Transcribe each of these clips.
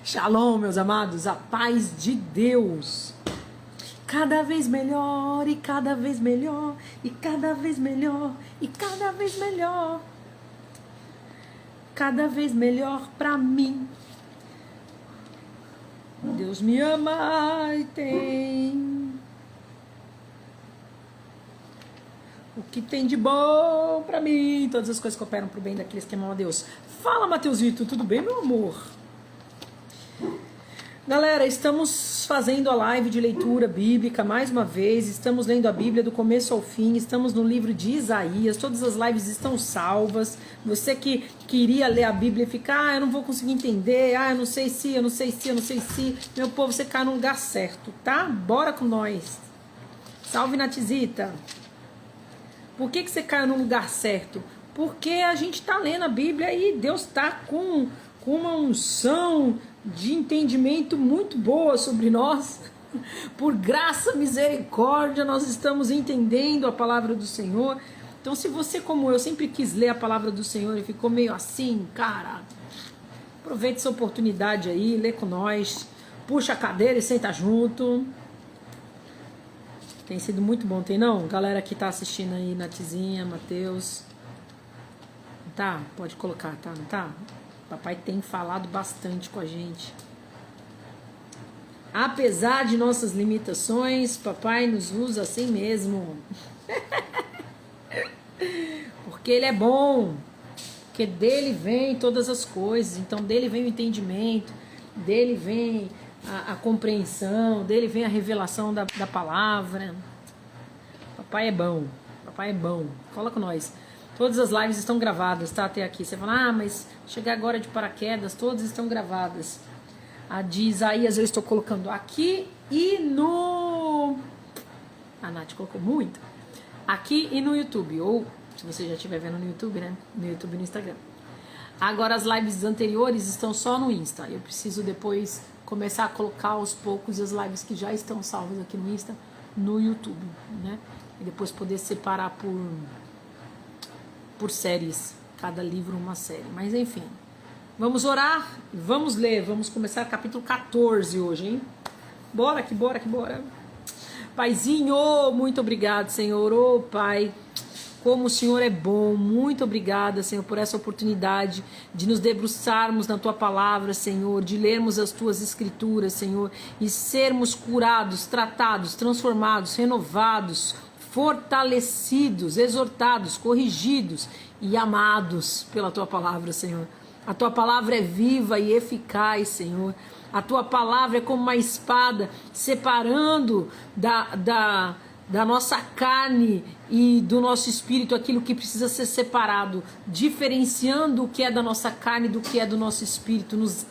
Shalom, meus amados, a paz de Deus. Cada vez melhor, e cada vez melhor, e cada vez melhor, e cada vez melhor. Cada vez melhor pra mim. Deus me ama e tem o que tem de bom pra mim. Todas as coisas cooperam pro bem daqueles que amam a Deus. Fala, Mateusito, tudo bem, meu amor? Galera, estamos fazendo a live de leitura bíblica mais uma vez, estamos lendo a Bíblia do começo ao fim, estamos no livro de Isaías, todas as lives estão salvas. Você que queria ler a Bíblia e ficar, eu não vou conseguir entender, eu não sei se, meu povo, você cai no lugar certo, tá? Bora com nós. Salve, Natizita. Por que você caiu no lugar certo? Porque a gente tá lendo a Bíblia e Deus tá com uma unção de entendimento muito boa sobre nós. Por graça, misericórdia, nós estamos entendendo a palavra do Senhor. Então, se você, como eu, sempre quis ler a palavra do Senhor e ficou meio assim, cara, aproveite essa oportunidade aí, lê com nós, puxa a cadeira e senta junto. Tem sido muito bom, tem não? Galera que tá assistindo aí, Natizinha, Mateus. Tá? Pode colocar, tá? Não tá? Papai tem falado bastante com a gente. Apesar de nossas limitações, papai nos usa assim mesmo. Porque ele é bom. Porque dele vem todas as coisas. Então dele vem o entendimento. Dele vem a compreensão. Dele vem a revelação da palavra. Papai é bom. Papai é bom. Fala com nós. Todas as lives estão gravadas, tá? Até aqui. Você fala, mas chegar agora de paraquedas, todas estão gravadas. A de Isaías eu estou colocando aqui e no... A Nath colocou muito. Aqui e no YouTube. Ou, se você já estiver vendo no YouTube, né? No YouTube e no Instagram. Agora as lives anteriores estão só no Insta. Eu preciso depois começar a colocar aos poucos as lives que já estão salvas aqui no Insta, no YouTube, né? E depois poder separar por séries, cada livro uma série, mas enfim, vamos orar, vamos ler, vamos começar capítulo 14 hoje, hein? Bora que bora que bora. Paizinho, muito obrigado, Senhor. Ô Pai, como o Senhor é bom, muito obrigada, Senhor, por essa oportunidade de nos debruçarmos na Tua Palavra, Senhor, de lermos as Tuas Escrituras, Senhor, e sermos curados, tratados, transformados, renovados, fortalecidos, exortados, corrigidos e amados pela Tua Palavra, Senhor. A Tua Palavra é viva e eficaz, Senhor. A Tua Palavra é como uma espada separando da nossa carne e do nosso espírito aquilo que precisa ser separado, diferenciando o que é da nossa carne do que é do nosso espírito, nos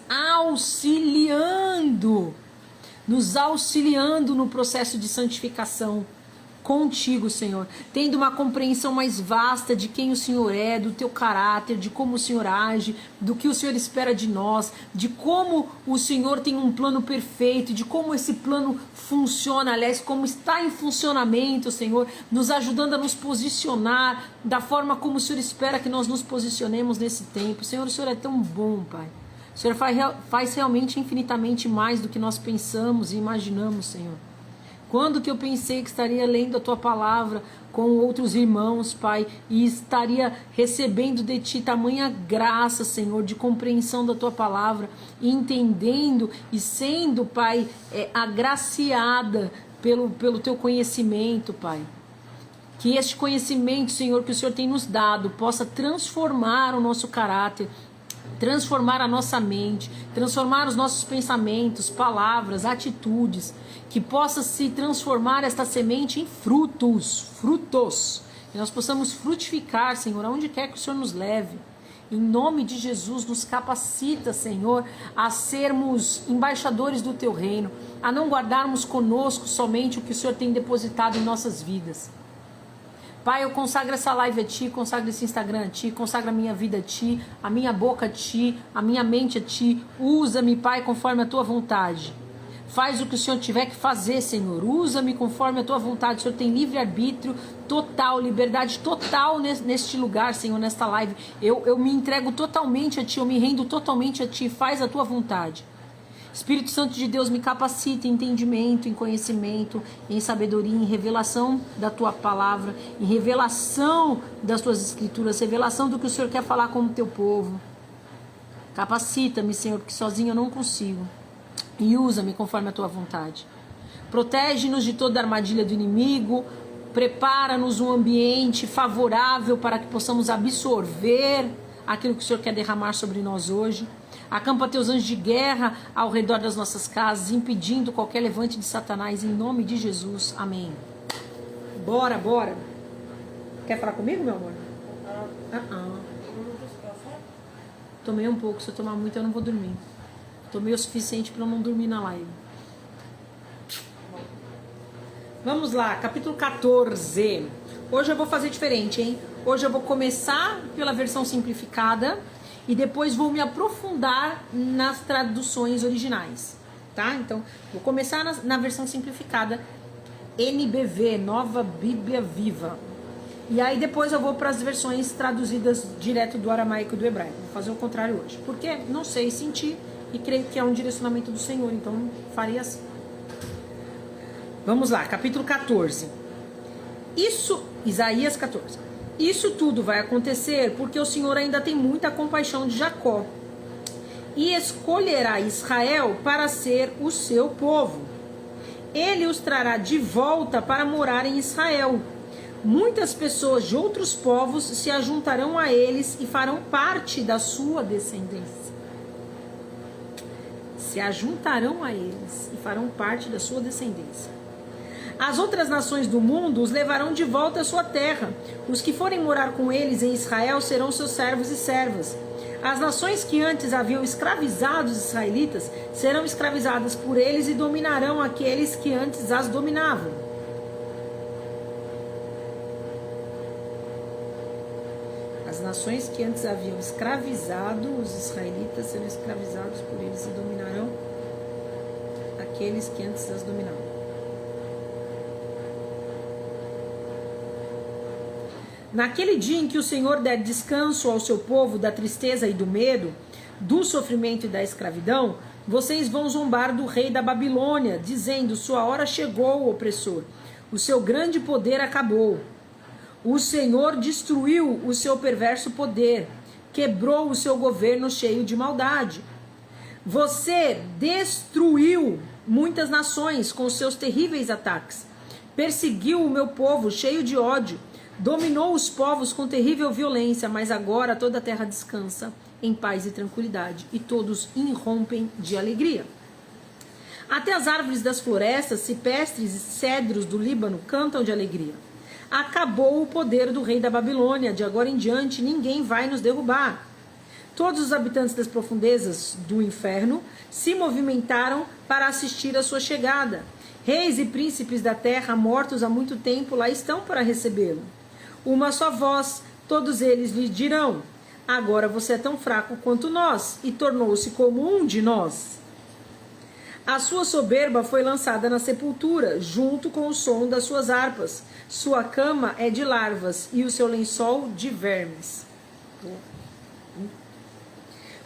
auxiliando no processo de santificação contigo, Senhor, tendo uma compreensão mais vasta de quem o Senhor é, do teu caráter, de como o Senhor age, do que o Senhor espera de nós, de como o Senhor tem um plano perfeito, de como esse plano funciona, aliás, como está em funcionamento, Senhor, nos ajudando a nos posicionar da forma como o Senhor espera que nós nos posicionemos nesse tempo. Senhor, o Senhor é tão bom, Pai. O Senhor faz realmente infinitamente mais do que nós pensamos e imaginamos, Senhor. Quando que eu pensei que estaria lendo a Tua Palavra com outros irmãos, Pai, e estaria recebendo de Ti tamanha graça, Senhor, de compreensão da Tua Palavra, e entendendo e sendo, Pai, agraciada pelo Teu conhecimento, Pai. Que este conhecimento, Senhor, que o Senhor tem nos dado, possa transformar o nosso caráter, transformar a nossa mente, transformar os nossos pensamentos, palavras, atitudes, que possa se transformar esta semente em frutos, que nós possamos frutificar, Senhor, aonde quer que o Senhor nos leve. Em nome de Jesus, nos capacita, Senhor, a sermos embaixadores do Teu reino, a não guardarmos conosco somente o que o Senhor tem depositado em nossas vidas. Pai, eu consagro essa live a Ti, consagro esse Instagram a Ti, consagro a minha vida a Ti, a minha boca a Ti, a minha mente a Ti. Usa-me, Pai, conforme a Tua vontade. Faz o que o Senhor tiver que fazer, Senhor. Usa-me conforme a Tua vontade. O Senhor tem livre-arbítrio total, liberdade total neste lugar, Senhor, nesta live. Eu me entrego totalmente a Ti, eu me rendo totalmente a Ti. Faz a Tua vontade. Espírito Santo de Deus, me capacita em entendimento, em conhecimento, em sabedoria, em revelação da tua palavra, em revelação das tuas escrituras, revelação do que o Senhor quer falar com o teu povo. Capacita-me, Senhor, porque sozinho eu não consigo. E usa-me conforme a tua vontade. Protege-nos de toda armadilha do inimigo. Prepara-nos um ambiente favorável para que possamos absorver aquilo que o Senhor quer derramar sobre nós hoje. Acampa teus anjos de guerra ao redor das nossas casas, impedindo qualquer levante de Satanás, em nome de Jesus. Amém. Bora, bora. Quer falar comigo, meu amor? Tomei um pouco, se eu tomar muito eu não vou dormir. Tomei o suficiente para eu não dormir na live. Vamos lá, capítulo 14. Hoje eu vou fazer diferente, hein? Hoje eu vou começar pela versão simplificada e depois vou me aprofundar nas traduções originais, tá? Então, vou começar na versão simplificada, NBV, Nova Bíblia Viva. E aí depois eu vou para as versões traduzidas direto do aramaico e do hebraico. Vou fazer o contrário hoje. Porque não sei, senti e creio que é um direcionamento do Senhor, então farei assim. Vamos lá, capítulo 14. Isaías 14. Isso tudo vai acontecer porque o Senhor ainda tem muita compaixão de Jacó e escolherá Israel para ser o seu povo. Ele os trará de volta para morar em Israel. Muitas pessoas de outros povos se ajuntarão a eles e farão parte da sua descendência. Se ajuntarão a eles e farão parte da sua descendência. As outras nações do mundo os levarão de volta à sua terra. Os que forem morar com eles em Israel serão seus servos e servas. As nações que antes haviam escravizado os israelitas serão escravizadas por eles e dominarão aqueles que antes as dominavam. As nações que antes haviam escravizado os israelitas serão escravizados por eles e dominarão aqueles que antes as dominavam. Naquele dia em que o Senhor der descanso ao seu povo da tristeza e do medo, do sofrimento e da escravidão, vocês vão zombar do rei da Babilônia, dizendo: sua hora chegou, opressor, o seu grande poder acabou. O Senhor destruiu o seu perverso poder, quebrou o seu governo cheio de maldade. Você destruiu muitas nações com seus terríveis ataques, perseguiu o meu povo cheio de ódio, dominou os povos com terrível violência, mas agora toda a terra descansa em paz e tranquilidade, e todos irrompem de alegria. Até as árvores das florestas, cipestres e cedros do Líbano cantam de alegria. Acabou o poder do rei da Babilônia, de agora em diante ninguém vai nos derrubar. Todos os habitantes das profundezas do inferno se movimentaram para assistir à sua chegada. Reis e príncipes da terra, mortos há muito tempo, lá estão para recebê-lo. Uma só voz, todos eles lhe dirão: agora você é tão fraco quanto nós, e tornou-se como um de nós. A sua soberba foi lançada na sepultura, junto com o som das suas harpas. Sua cama é de larvas, e o seu lençol de vermes.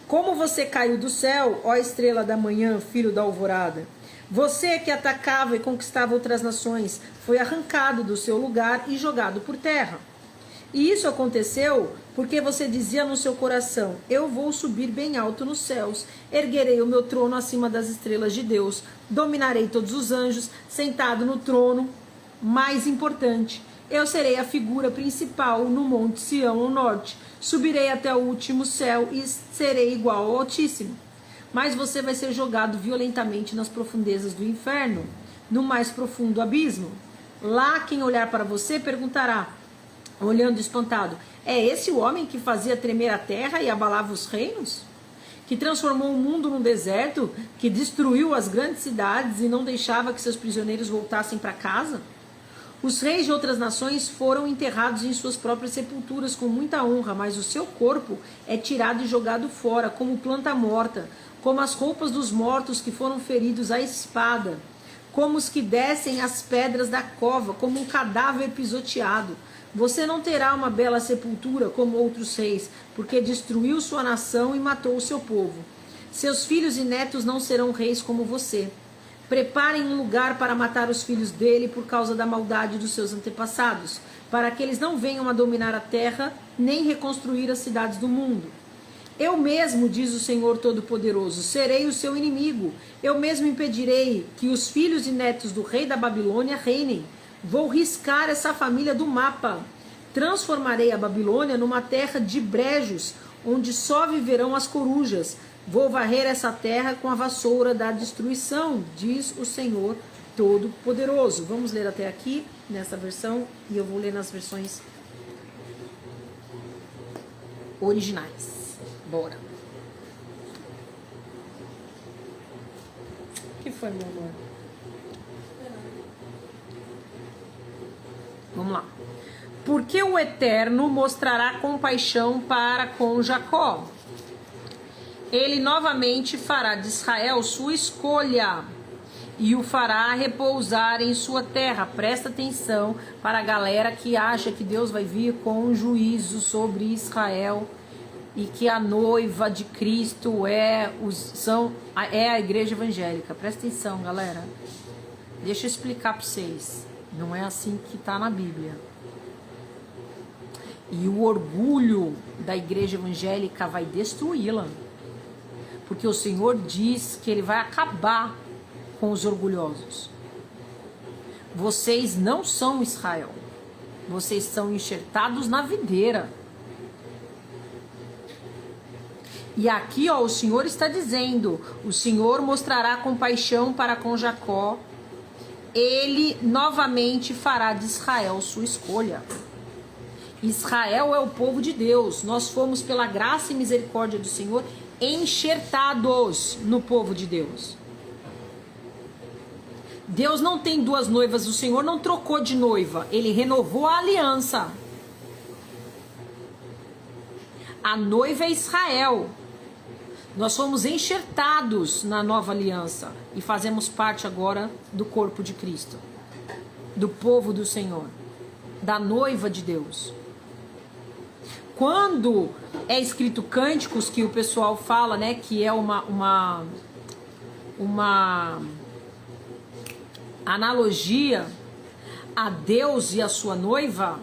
Como você caiu do céu, ó estrela da manhã, filho da alvorada. Você que atacava e conquistava outras nações, foi arrancado do seu lugar e jogado por terra. E isso aconteceu porque você dizia no seu coração: eu vou subir bem alto nos céus, erguerei o meu trono acima das estrelas de Deus, dominarei todos os anjos, sentado no trono mais importante. Eu serei a figura principal no Monte Sião, no norte. Subirei até o último céu e serei igual ao Altíssimo. Mas você vai ser jogado violentamente nas profundezas do inferno, no mais profundo abismo. Lá quem olhar para você perguntará, olhando espantado: é esse o homem que fazia tremer a terra e abalava os reinos? Que transformou o mundo num deserto, que destruiu as grandes cidades e não deixava que seus prisioneiros voltassem para casa? Os reis de outras nações foram enterrados em suas próprias sepulturas com muita honra, mas o seu corpo é tirado e jogado fora, como planta morta, como as roupas dos mortos que foram feridos à espada, como os que descem as pedras da cova, como um cadáver pisoteado. Você não terá uma bela sepultura como outros reis, porque destruiu sua nação e matou o seu povo. Seus filhos e netos não serão reis como você. Preparem um lugar para matar os filhos dele por causa da maldade dos seus antepassados, para que eles não venham a dominar a terra, nem reconstruir as cidades do mundo. Eu mesmo, diz o Senhor Todo-Poderoso, serei o seu inimigo. Eu mesmo impedirei que os filhos e netos do rei da Babilônia reinem. Vou riscar essa família do mapa. Transformarei a Babilônia numa terra de brejos, onde só viverão as corujas. Vou varrer essa terra com a vassoura da destruição, diz o Senhor Todo-Poderoso. Vamos ler até aqui, nessa versão, e eu vou ler nas versões originais. Bora. O que foi, meu amor? Vamos lá. Porque o Eterno mostrará compaixão para com Jacó. Ele novamente fará de Israel sua escolha e o fará repousar em sua terra. Presta atenção para a galera que acha que Deus vai vir com um juízo sobre Israel e que a noiva de Cristo é a igreja evangélica. Presta atenção, galera. Deixa eu explicar para vocês. Não é assim que está na Bíblia. E o orgulho da igreja evangélica vai destruí-la. Porque o Senhor diz que Ele vai acabar com os orgulhosos. Vocês não são Israel. Vocês são enxertados na videira. E aqui, ó, o Senhor está dizendo: o Senhor mostrará compaixão para com Jacó. Ele novamente fará de Israel sua escolha. Israel é o povo de Deus. Nós fomos, pela graça e misericórdia do Senhor, enxertados no povo de Deus. Deus não tem duas noivas, o Senhor não trocou de noiva, Ele renovou a aliança. A noiva é Israel. Nós fomos enxertados na nova aliança e fazemos parte agora do corpo de Cristo, do povo do Senhor, da noiva de Deus. Quando é escrito cânticos, que o pessoal fala, né, que é uma analogia a Deus e a sua noiva,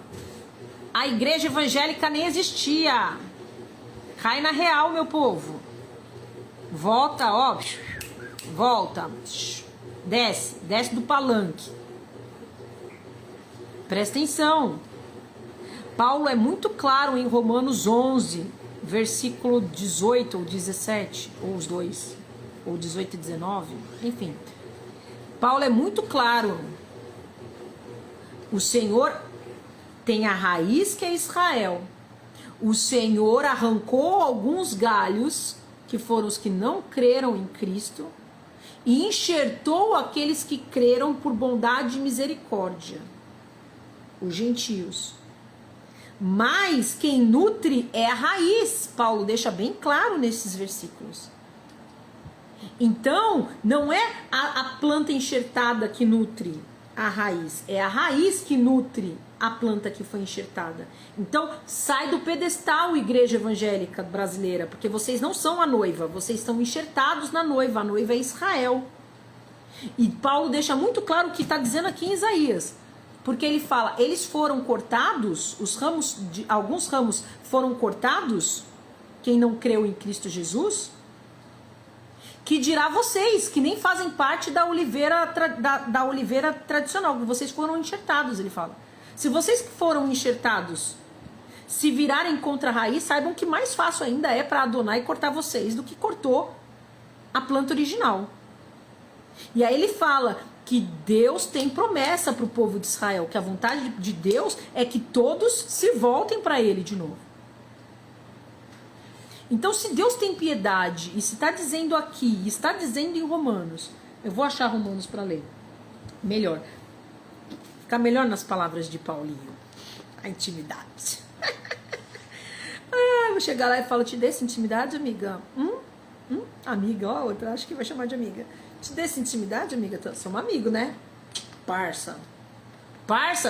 a igreja evangélica nem existia. Cai na real, meu povo. Volta, ó, volta, desce do palanque. Presta atenção. Paulo é muito claro em Romanos 11, versículo 18 ou 17, ou os dois, ou 18 e 19, enfim. Paulo é muito claro. O Senhor tem a raiz que é Israel. O Senhor arrancou alguns galhos, que foram os que não creram em Cristo, e enxertou aqueles que creram por bondade e misericórdia, os gentios. Mas quem nutre é a raiz. Paulo deixa bem claro nesses versículos. Então, não é a planta enxertada que nutre a raiz, é a raiz que nutre a planta que foi enxertada. Então, sai do pedestal, igreja evangélica brasileira, porque vocês não são a noiva, vocês estão enxertados na noiva, a noiva é Israel. E Paulo deixa muito claro o que está dizendo aqui em Isaías, porque ele fala, eles foram cortados, alguns ramos foram cortados, quem não creu em Cristo Jesus, que dirá vocês, que nem fazem parte da oliveira tradicional, que vocês foram enxertados, ele fala. Se vocês que foram enxertados se virarem contra a raiz, saibam que mais fácil ainda é para Adonai cortar vocês do que cortou a planta original. E aí ele fala que Deus tem promessa para o povo de Israel, que a vontade de Deus é que todos se voltem para Ele de novo. Então, se Deus tem piedade, e se está dizendo aqui, está dizendo em Romanos, eu vou achar Romanos para ler, melhor, ficar melhor nas palavras de Paulinho, a intimidade. Vou chegar lá e falo, te dê essa intimidade, amiga? Amiga, ó, outra, acho que vai chamar de amiga. Te dê essa intimidade, amiga? Somos amigos, né? Parça,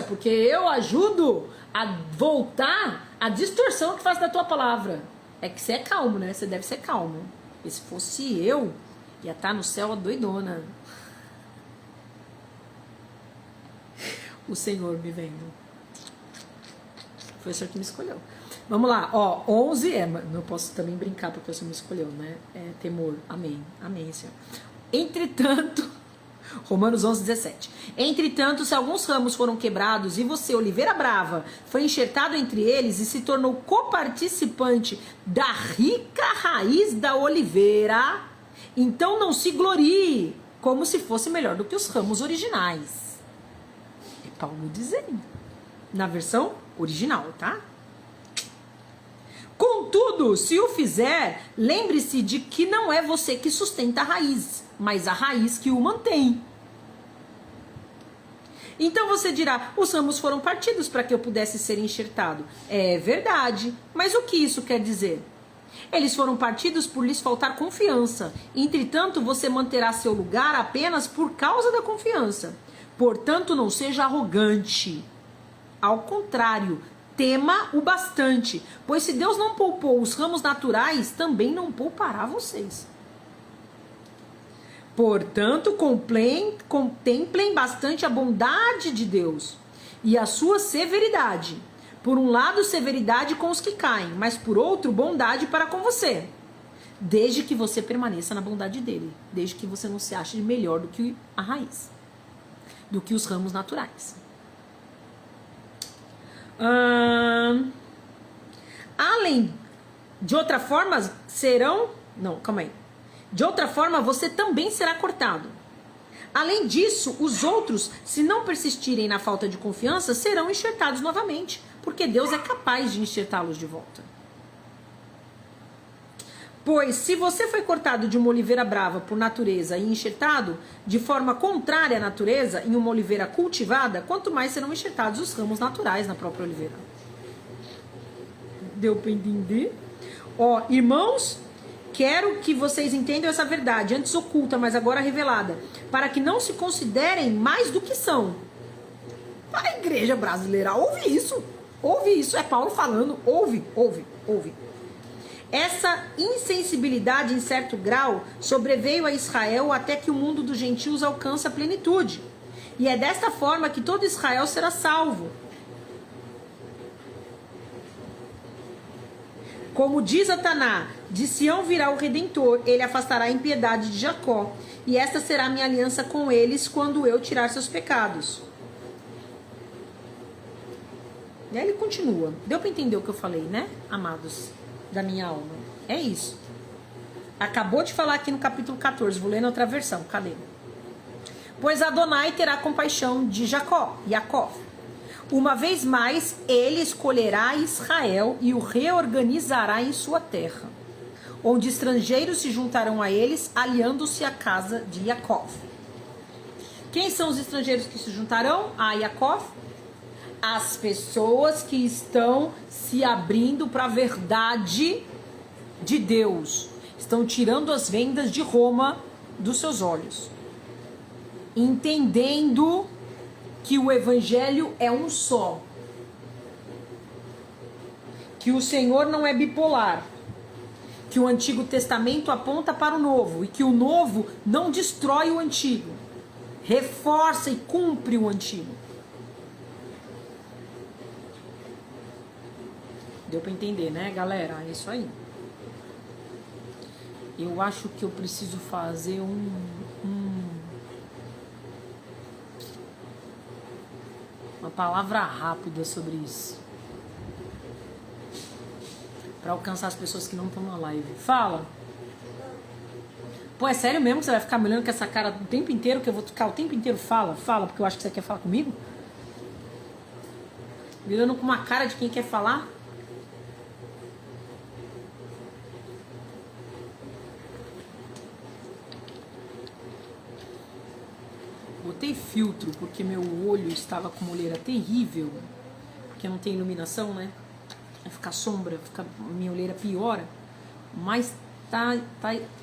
porque eu ajudo a voltar a distorção que faz da tua palavra. É que você é calmo, né? Você deve ser calmo. E se fosse eu, ia estar no céu a doidona. O Senhor me vendo. Foi o Senhor que me escolheu. Vamos lá, ó, 11 não posso também brincar porque o Senhor me escolheu, né? É temor, amém, amém, Senhor. Entretanto, Romanos 11:17. Entretanto, se alguns ramos foram quebrados e você, oliveira brava, foi enxertado entre eles e se tornou coparticipante da rica raiz da oliveira, então não se glorie como se fosse melhor do que os ramos originais. É Paulo dizendo, na versão original, tá? Contudo, se o fizer, lembre-se de que não é você que sustenta a raiz, mas a raiz que o mantém. Então você dirá, os ramos foram partidos para que eu pudesse ser enxertado. É verdade, mas o que isso quer dizer? Eles foram partidos por lhes faltar confiança. Entretanto, você manterá seu lugar apenas por causa da confiança. Portanto, não seja arrogante. Ao contrário, tema o bastante, pois se Deus não poupou os ramos naturais, também não poupará vocês. Portanto, contemplem bastante a bondade de Deus e a sua severidade. Por um lado, severidade com os que caem, mas por outro, bondade para com você. Desde que você permaneça na bondade dele, desde que você não se ache melhor do que a raiz, do que os ramos naturais. Além, de outra forma, de outra forma, você também será cortado. Além disso, os outros, se não persistirem na falta de confiança, serão enxertados novamente, porque Deus é capaz de enxertá-los de volta. Pois, se você foi cortado de uma oliveira brava por natureza e enxertado de forma contrária à natureza em uma oliveira cultivada, quanto mais serão enxertados os ramos naturais na própria oliveira. Deu para entender? Ó, irmãos, quero que vocês entendam essa verdade, antes oculta, mas agora revelada, para que não se considerem mais do que são. A igreja brasileira, ouve isso, é Paulo falando, ouve. Essa insensibilidade, em certo grau, sobreveio a Israel até que o mundo dos gentios alcança a plenitude. E é desta forma que todo Israel será salvo. Como diz Ataná, de Sião virá o Redentor, ele afastará a impiedade de Jacó, e esta será a minha aliança com eles quando eu tirar seus pecados. E aí ele continua. Deu para entender o que eu falei, né, amados da minha alma? É isso. Acabou de falar aqui no capítulo 14, vou ler na outra versão, cadê? Pois Adonai terá compaixão de Jacó. Uma vez mais, ele escolherá Israel e o reorganizará em sua terra, onde estrangeiros se juntarão a eles, aliando-se à casa de Jacó. Quem são os estrangeiros que se juntarão a Jacó? As pessoas que estão se abrindo para a verdade de Deus, estão tirando as vendas de Roma dos seus olhos, entendendo que o evangelho é um só, que o Senhor não é bipolar, que o Antigo Testamento aponta para o Novo e que o Novo não destrói o Antigo, reforça e cumpre o Antigo. Deu para entender, né, galera? É isso aí. Eu acho que eu preciso fazer uma palavra rápida sobre isso, para alcançar as pessoas que não estão na live. Fala. Pô, é sério mesmo que você vai ficar me olhando com essa cara o tempo inteiro, que eu vou ficar o tempo inteiro? Fala, porque eu acho que você quer falar comigo? Me olhando com uma cara de quem quer falar? Botei filtro porque meu olho estava com uma olheira terrível, porque não tem iluminação, né? Vai ficar sombra, minha olheira piora, mas tá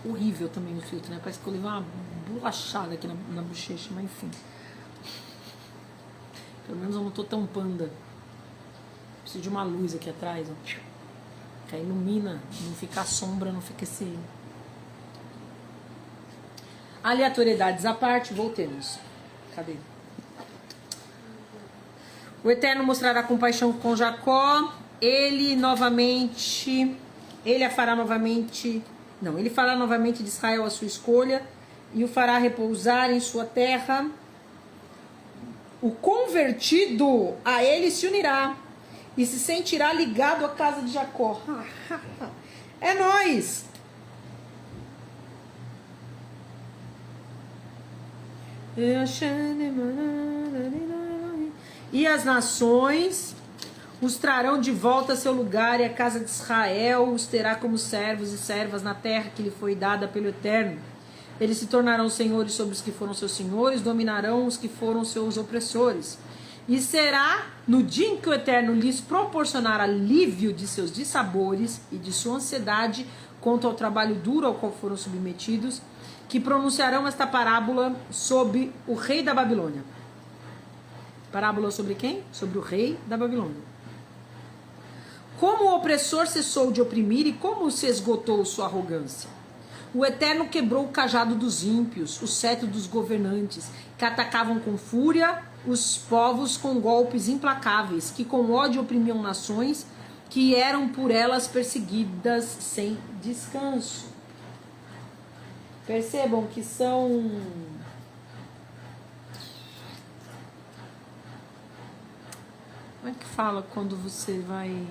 horrível também o filtro, né? Parece que eu levei uma bolachada aqui na bochecha, mas enfim. Pelo menos eu não tô tão panda. Preciso de uma luz aqui atrás, ó, que ilumina, não fica a sombra, não fica esse Aleatoriedades à parte, voltemos. Cadê? O Eterno mostrará compaixão com Jacó. Ele fará novamente de Israel a sua escolha e o fará repousar em sua terra. O convertido a ele se unirá e se sentirá ligado à casa de Jacó. É nóis! E as nações os trarão de volta a seu lugar, e a casa de Israel os terá como servos e servas na terra que lhe foi dada pelo Eterno. Eles se tornarão senhores sobre os que foram seus senhores, dominarão os que foram seus opressores. E será no dia em que o Eterno lhes proporcionar alívio de seus dissabores e de sua ansiedade quanto ao trabalho duro ao qual foram submetidos, que pronunciarão esta parábola sobre o rei da Babilônia. Parábola sobre quem? Sobre o rei da Babilônia. Como o opressor cessou de oprimir e como se esgotou sua arrogância. O Eterno quebrou o cajado dos ímpios, o cetro dos governantes, que atacavam com fúria os povos com golpes implacáveis, que com ódio oprimiam nações, que eram por elas perseguidas sem descanso. Percebam que são... Como é que fala quando você vai...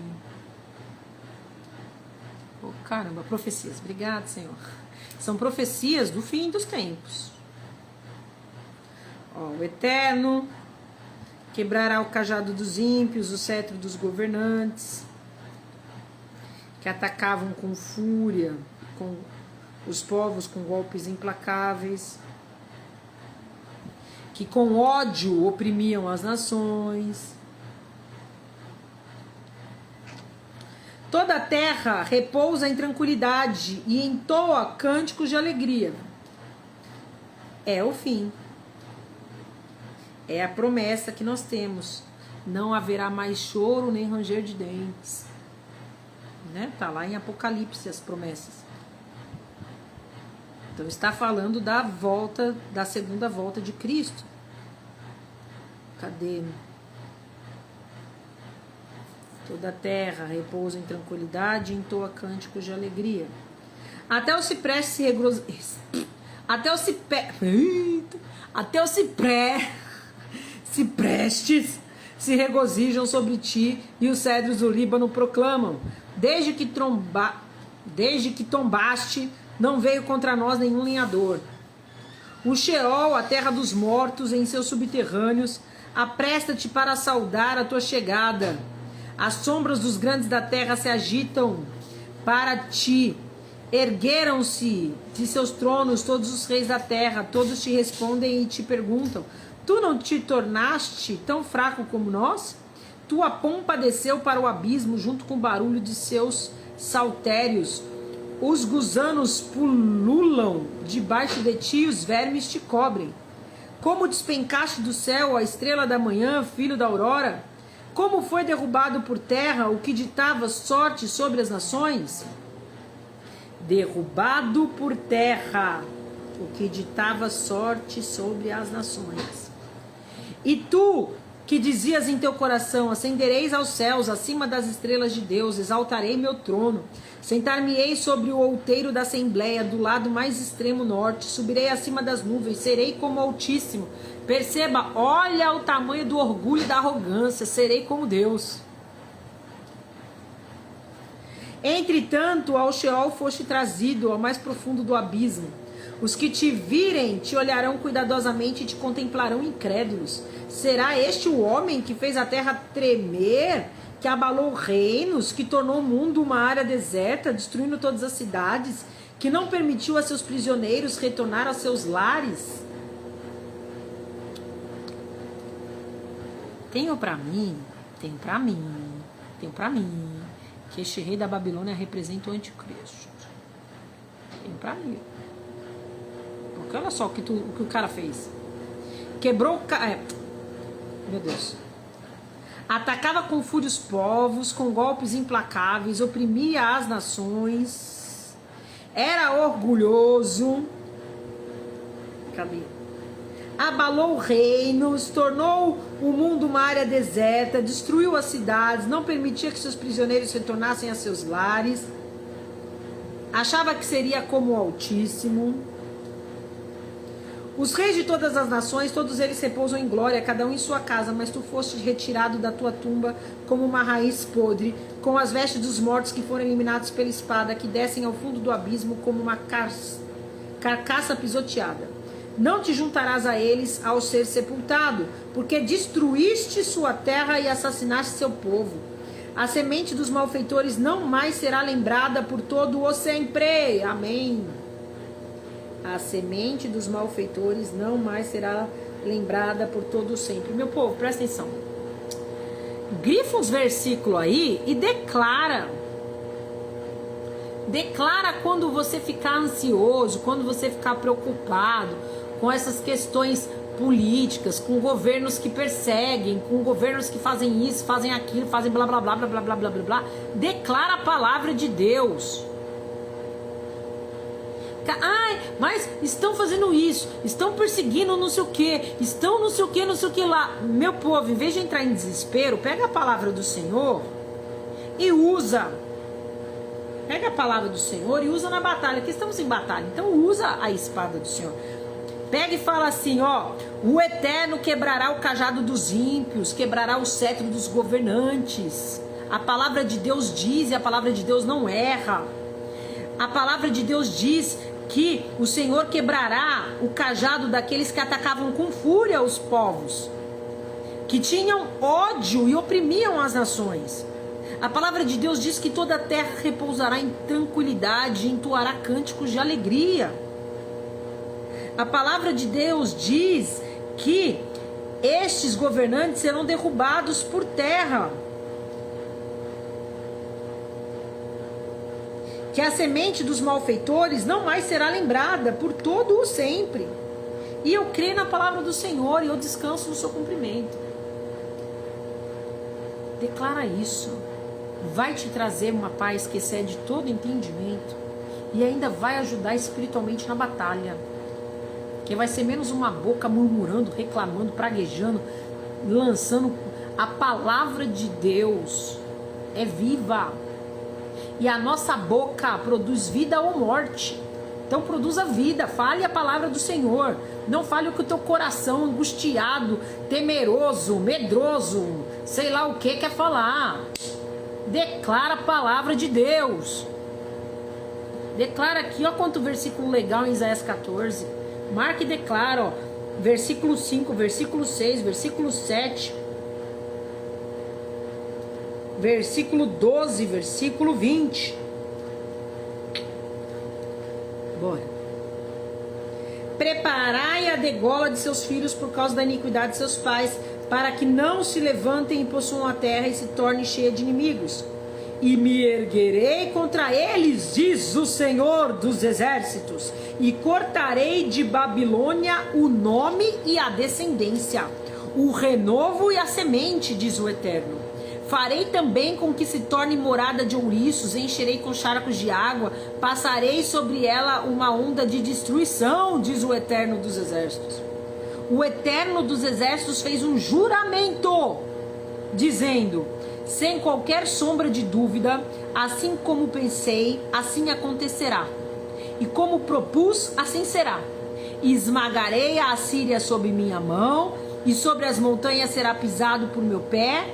Oh, caramba, profecias. Obrigado, Senhor. São profecias do fim dos tempos. Ó, o Eterno quebrará o cajado dos ímpios, o cetro dos governantes, que atacavam com fúria, com os povos com golpes implacáveis, que com ódio oprimiam as nações. Toda a terra repousa em tranquilidade e entoa cânticos de alegria. É o fim. É a promessa que nós temos. Não haverá mais choro nem ranger de dentes. Né? Tá lá em Apocalipse as promessas. Então está falando da volta, da segunda volta de Cristo. Cadê? Toda a terra repousa em tranquilidade e entoa cânticos de alegria. Até os ciprestes se ciprestes se regozijam sobre ti, e os cedros do Líbano proclamam: desde que tombaste, não veio contra nós nenhum lenhador. O Sheol, a terra dos mortos, em seus subterrâneos, apresta-te para saudar a tua chegada. As sombras dos grandes da terra se agitam para ti. Ergueram-se de seus tronos todos os reis da terra, todos te respondem e te perguntam: tu não te tornaste tão fraco como nós? Tua pompa desceu para o abismo junto com o barulho de seus saltérios. Os gusanos pululam debaixo de ti e os vermes te cobrem. Como despencaste do céu a estrela da manhã, filho da aurora? Como foi derrubado por terra o que ditava sorte sobre as nações? Derrubado por terra o que ditava sorte sobre as nações. E tu, que dizias em teu coração: ascendereis aos céus, acima das estrelas de Deus, exaltarei meu trono, sentar-me-ei sobre o outeiro da assembleia, do lado mais extremo norte, subirei acima das nuvens, serei como o Altíssimo. Perceba, olha o tamanho do orgulho e da arrogância, serei como Deus. Entretanto, ao Sheol foste trazido, ao mais profundo do abismo. Os que te virem te olharão cuidadosamente e te contemplarão incrédulos. Será este o homem que fez a terra tremer, que abalou reinos, que tornou o mundo uma área deserta, destruindo todas as cidades, que não permitiu a seus prisioneiros retornar aos seus lares? Tenho para mim que este rei da Babilônia representa o anticristo. Tenho para mim. Porque olha só o que o cara fez. Quebrou meu Deus. Atacava com fúria os povos, com golpes implacáveis, oprimia as nações, era orgulhoso, Cadê? Abalou reinos, tornou o mundo uma área deserta, destruiu as cidades, não permitia que seus prisioneiros retornassem a seus lares, achava que seria como o Altíssimo. Os reis de todas as nações, todos eles repousam em glória, cada um em sua casa, mas tu foste retirado da tua tumba como uma raiz podre, com as vestes dos mortos que foram eliminados pela espada, que descem ao fundo do abismo como uma carcaça pisoteada. Não te juntarás a eles ao ser sepultado, porque destruíste sua terra e assassinaste seu povo. A semente dos malfeitores não mais será lembrada por todo o sempre. Amém. A semente dos malfeitores não mais será lembrada por todo o sempre. Meu povo, presta atenção. Grifa uns versículos aí e declara. Declara quando você ficar ansioso, quando você ficar preocupado com essas questões políticas, com governos que perseguem, com governos que fazem isso, fazem aquilo, fazem blá blá blá blá blá blá blá blá blá. Declara a palavra de Deus. Ai, mas estão fazendo isso, estão perseguindo não sei o que, estão não sei o que lá. Meu povo, em vez de entrar em desespero, pega a palavra do Senhor e usa. Pega a palavra do Senhor e usa na batalha, que estamos em batalha, então usa a espada do Senhor. Pega e fala assim, ó: o Eterno quebrará o cajado dos ímpios, quebrará o cetro dos governantes. A palavra de Deus diz, e a palavra de Deus não erra. A palavra de Deus diz que o Senhor quebrará o cajado daqueles que atacavam com fúria os povos, que tinham ódio e oprimiam as nações. A palavra de Deus diz que toda a terra repousará em tranquilidade e entoará cânticos de alegria. A palavra de Deus diz que estes governantes serão derrubados por terra, que a semente dos malfeitores não mais será lembrada por todo o sempre. E eu creio na palavra do Senhor e eu descanso no seu cumprimento. Declara isso. Vai te trazer uma paz que excede todo entendimento e ainda vai ajudar espiritualmente na batalha. Que vai ser menos uma boca murmurando, reclamando, praguejando, lançando. A palavra de Deus é viva. E a nossa boca produz vida ou morte. Então produza vida, fale a palavra do Senhor. Não fale o que o teu coração angustiado, temeroso, medroso, sei lá o que quer falar. Declara a palavra de Deus. Declara aqui, ó quanto versículo legal em Isaías 14. Marca e declara, ó, versículo 5, versículo 6, versículo 7, versículo 12, versículo 20. Bora. Preparai a degola de seus filhos por causa da iniquidade de seus pais, para que não se levantem e possuam a terra e se tornem cheia de inimigos. E me erguerei contra eles, diz o Senhor dos exércitos, e cortarei de Babilônia o nome e a descendência, o renovo e a semente, diz o Eterno. Farei também com que se torne morada de ouriços, encherei com charcos de água, passarei sobre ela uma onda de destruição, diz o Eterno dos exércitos. O Eterno dos exércitos fez um juramento, dizendo: sem qualquer sombra de dúvida, assim como pensei, assim acontecerá. E como propus, assim será. E esmagarei a Assíria sob minha mão, e sobre as montanhas será pisado por meu pé.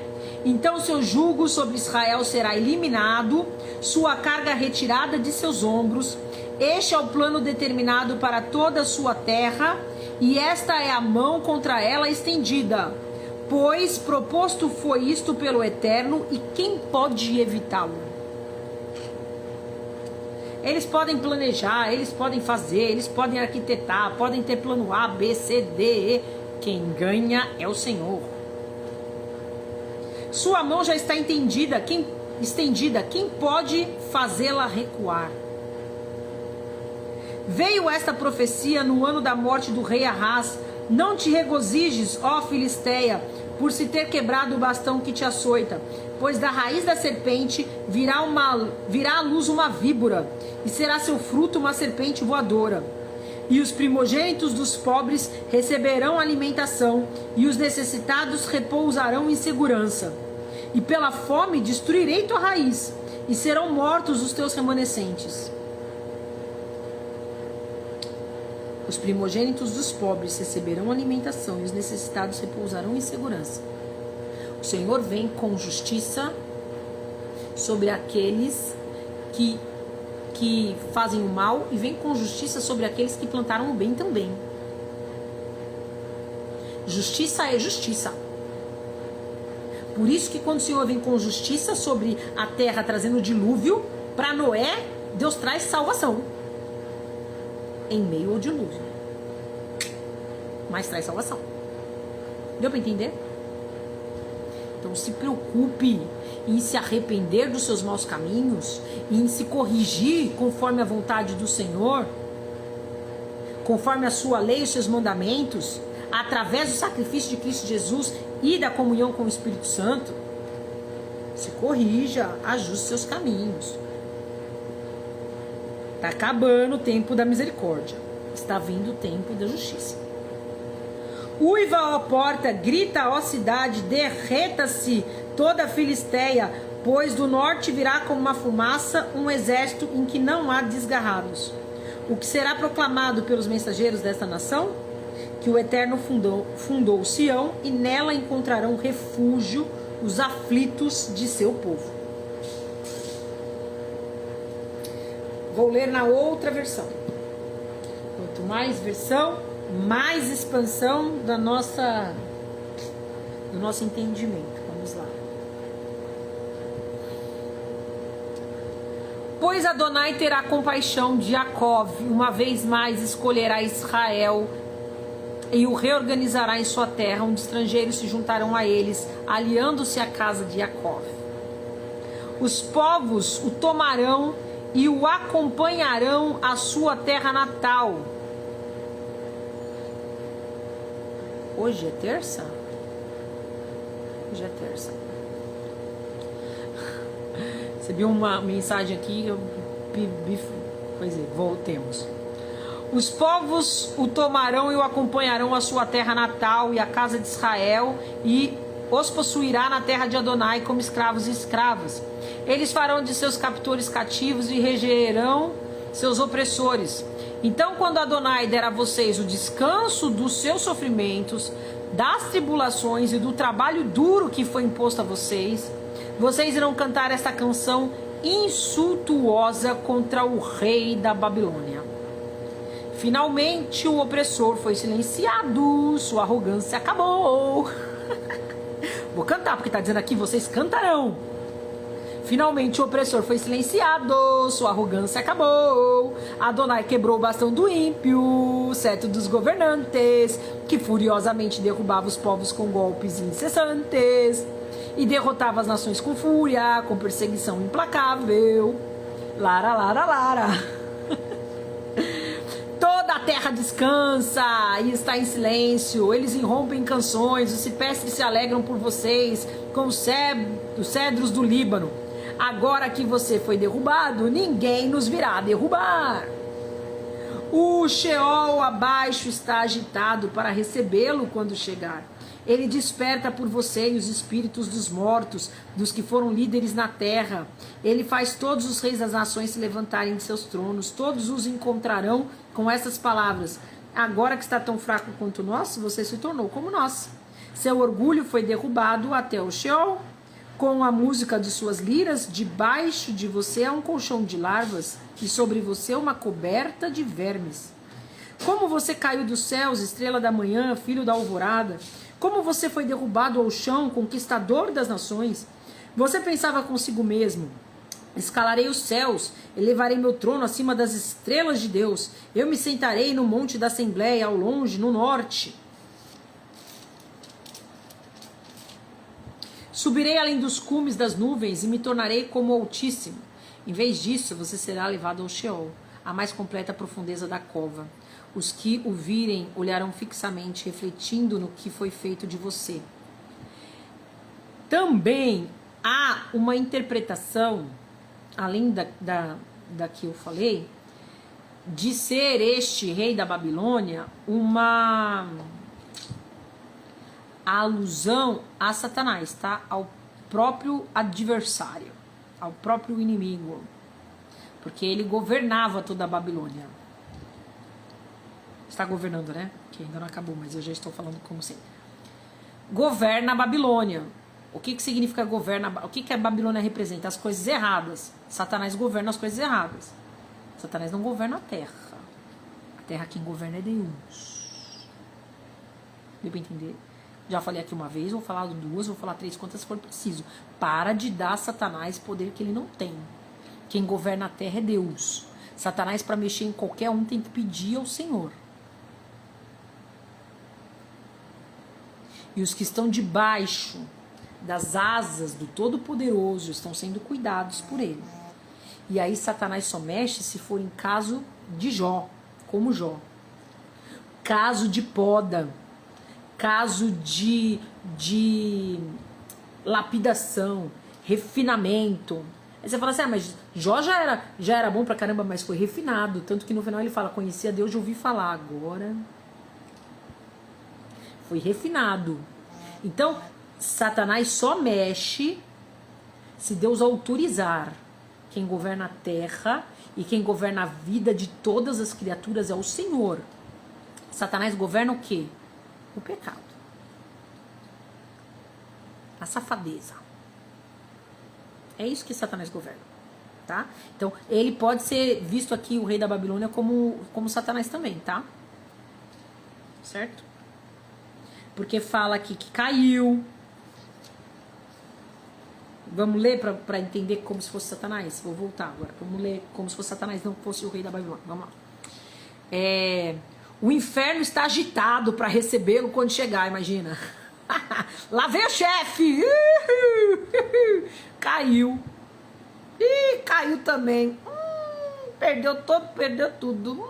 Então seu jugo sobre Israel será eliminado, sua carga retirada de seus ombros. Este é o plano determinado para toda a sua terra, e esta é a mão contra ela estendida. Pois proposto foi isto pelo Eterno, e quem pode evitá-lo? Eles podem planejar, eles podem fazer, eles podem arquitetar, podem ter plano A, B, C, D, E. Quem ganha é o Senhor. Sua mão já está estendida, quem pode fazê-la recuar? Veio esta profecia no ano da morte do rei Ahaz. Não te regozijes, ó Filisteia, por se ter quebrado o bastão que te açoita, pois da raiz da serpente virá à luz uma víbora, e será seu fruto uma serpente voadora. E os primogênitos dos pobres receberão alimentação, e os necessitados repousarão em segurança. E pela fome destruirei tua raiz, e serão mortos os teus remanescentes. Os primogênitos dos pobres receberão alimentação, e os necessitados repousarão em segurança. O Senhor vem com justiça sobre aqueles que fazem o mal, e vem com justiça sobre aqueles que plantaram o bem também. Justiça é justiça. Por isso que quando o Senhor vem com justiça sobre a terra, trazendo o dilúvio, para Noé, Deus traz salvação. Em meio ao dilúvio. Mas traz salvação. Deu para entender? Então se preocupe em se arrepender dos seus maus caminhos, em se corrigir conforme a vontade do Senhor, conforme a sua lei e os seus mandamentos, através do sacrifício de Cristo Jesus e da comunhão com o Espírito Santo. Se corrija, ajuste seus caminhos. Está acabando o tempo da misericórdia, está vindo o tempo da justiça. Uiva, ó porta, grita, ó cidade, derreta-se toda a Filisteia, pois do norte virá como uma fumaça um exército em que não há desgarrados. O que será proclamado pelos mensageiros desta nação? Que o Eterno fundou Sião, e nela encontrarão refúgio os aflitos de seu povo. Vou ler na outra versão. Quanto mais versão, mais expansão do nosso entendimento. Vamos lá. Pois Adonai terá compaixão de Jacove, uma vez mais escolherá Israel e o reorganizará em sua terra, onde estrangeiros se juntarão a eles, aliando-se à casa de Jacove. Os povos o tomarão e o acompanharão à sua terra natal. Hoje é terça? Hoje é terça. Recebi uma mensagem aqui, pois é, voltemos. Os povos o tomarão e o acompanharão à sua terra natal e à casa de Israel, e os possuirá na terra de Adonai como escravos e escravas. Eles farão de seus captores cativos e regerão seus opressores. Então, quando Adonai der a vocês o descanso dos seus sofrimentos, das tribulações e do trabalho duro que foi imposto a vocês, vocês irão cantar esta canção insultuosa contra o rei da Babilônia. Finalmente o opressor foi silenciado, sua arrogância acabou. Vou cantar, porque está dizendo aqui, vocês cantarão. Finalmente o opressor foi silenciado, sua arrogância acabou. Adonai quebrou o bastão do ímpio, o cetro dos governantes, que furiosamente derrubava os povos com golpes incessantes, e derrotava as nações com fúria, com perseguição implacável. Lara, lara, lara. Toda a terra descansa e está em silêncio. Eles irrompem canções, os cipestres se alegram por vocês, com os cedros do Líbano. Agora que você foi derrubado, ninguém nos virá derrubar. O Sheol abaixo está agitado para recebê-lo quando chegar. Ele desperta por você e os espíritos dos mortos, dos que foram líderes na terra. Ele faz todos os reis das nações se levantarem de seus tronos. Todos os encontrarão com essas palavras. Agora que está tão fraco quanto nós, você se tornou como nós. Seu orgulho foi derrubado até o Sheol. Com a música de suas liras, debaixo de você há um colchão de larvas e sobre você uma coberta de vermes. Como você caiu dos céus, estrela da manhã, filho da alvorada? Como você foi derrubado ao chão, conquistador das nações? Você pensava consigo mesmo: escalarei os céus, elevarei meu trono acima das estrelas de Deus. Eu me sentarei no monte da Assembleia, ao longe, no norte. Subirei além dos cumes das nuvens e me tornarei como o Altíssimo. Em vez disso, você será levado ao Sheol, a mais completa profundeza da cova. Os que o virem olharão fixamente, refletindo no que foi feito de você. Também há uma interpretação, além da que eu falei, de ser este rei da Babilônia uma alusão a Satanás, tá? Ao próprio adversário, ao próprio inimigo, porque ele governava toda a Babilônia. Está governando, né? Que ainda não acabou, mas eu já estou falando como sempre. Governa a Babilônia. O que significa governa? O que a Babilônia representa? As coisas erradas. Satanás governa as coisas erradas. Satanás não governa a terra. A terra quem governa é Deus. Deu para entender? Já falei aqui uma vez, vou falar duas, vou falar três, quantas for preciso. Para de dar a Satanás poder que ele não tem. Quem governa a terra é Deus. Satanás, para mexer em qualquer um, tem que pedir ao Senhor. E os que estão debaixo das asas do Todo-Poderoso estão sendo cuidados por ele. E aí Satanás só mexe se for em caso de Jó, como Jó. Caso de poda, caso de lapidação, refinamento. Aí você fala assim, mas Jó já era bom pra caramba, mas foi refinado. Tanto que no final ele fala, conhecia Deus de ouvir falar. Agora foi refinado. Então, Satanás só mexe se Deus autorizar. Quem governa a terra e quem governa a vida de todas as criaturas é o Senhor. Satanás governa o quê? O pecado. A safadeza. É isso que Satanás governa. Tá? Então, ele pode ser visto aqui, o rei da Babilônia, como Satanás também, tá? Certo? Porque fala aqui que caiu. Vamos ler para entender como se fosse Satanás? Vou voltar agora. Vamos ler como se fosse Satanás, não fosse o rei da Babilônia. Vamos lá. O inferno está agitado para recebê-lo quando chegar, imagina. Lá vem o chefe. Caiu. Ih, caiu também. Perdeu tudo.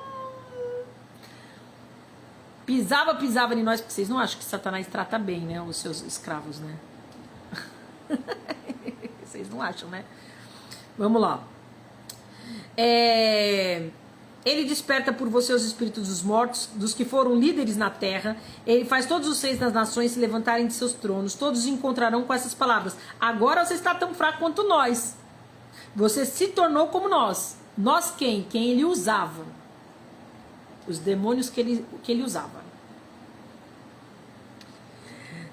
Pisava em nós, porque vocês não acham que Satanás trata bem, né? Os seus escravos, né? Vocês não acham, né? Vamos lá. Ele desperta por você os espíritos dos mortos, dos que foram líderes na terra. Ele faz todos os reis das nações se levantarem de seus tronos. Todos encontrarão com essas palavras. Agora você está tão fraco quanto nós. Você se tornou como nós. Nós quem? Quem ele usava. Os demônios que ele usava.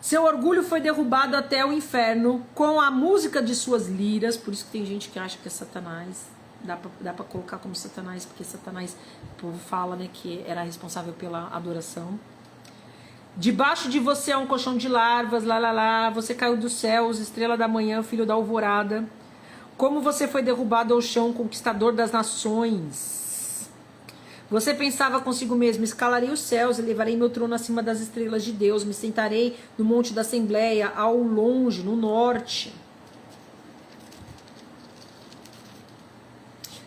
Seu orgulho foi derrubado até o inferno com a música de suas liras. Por isso que tem gente que acha que é Satanás. Dá pra colocar como Satanás, porque Satanás, o povo fala, né, que era responsável pela adoração. Debaixo de você é um colchão de larvas, você caiu dos céus, estrela da manhã, filho da alvorada. Como você foi derrubado ao chão, conquistador das nações. Você pensava consigo mesmo, escalarei os céus, elevarei meu trono acima das estrelas de Deus, me sentarei no monte da Assembleia, ao longe, no norte.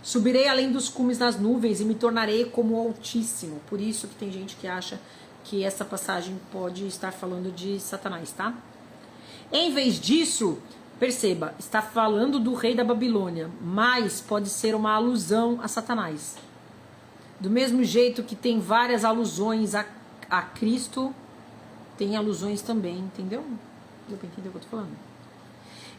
Subirei além dos cumes nas nuvens e me tornarei como o Altíssimo. Por isso que tem gente que acha que essa passagem pode estar falando de Satanás, tá? Em vez disso, perceba, está falando do rei da Babilônia, mas pode ser uma alusão a Satanás. Do mesmo jeito que tem várias alusões a Cristo, tem alusões também, entendeu? Deu pra entender o que eu tô falando?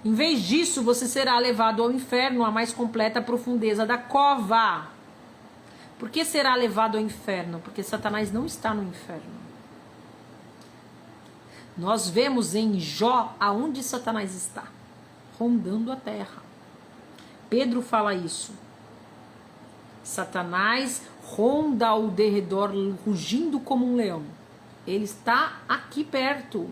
Em vez disso, você será levado ao inferno, a mais completa profundeza da cova. Por que será levado ao inferno? Porque Satanás não está no inferno. Nós vemos em Jó aonde Satanás está, rondando a terra. Pedro fala isso. Satanás ronda ao derredor, rugindo como um leão. Ele está aqui perto,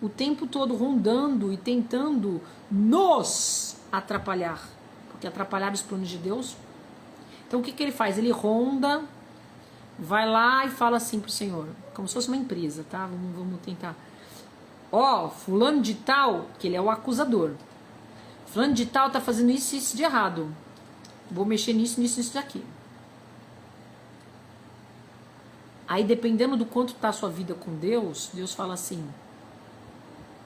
o tempo todo rondando e tentando nos atrapalhar. Porque atrapalhar os planos de Deus. Então o que ele faz? Ele ronda, vai lá e fala assim pro Senhor, como se fosse uma empresa, tá? Vamos tentar. Fulano de tal, que ele é o acusador. Fulano de tal tá fazendo isso e isso de errado. Vou mexer nisso daqui. Aí, dependendo do quanto tá a sua vida com Deus, Deus fala assim,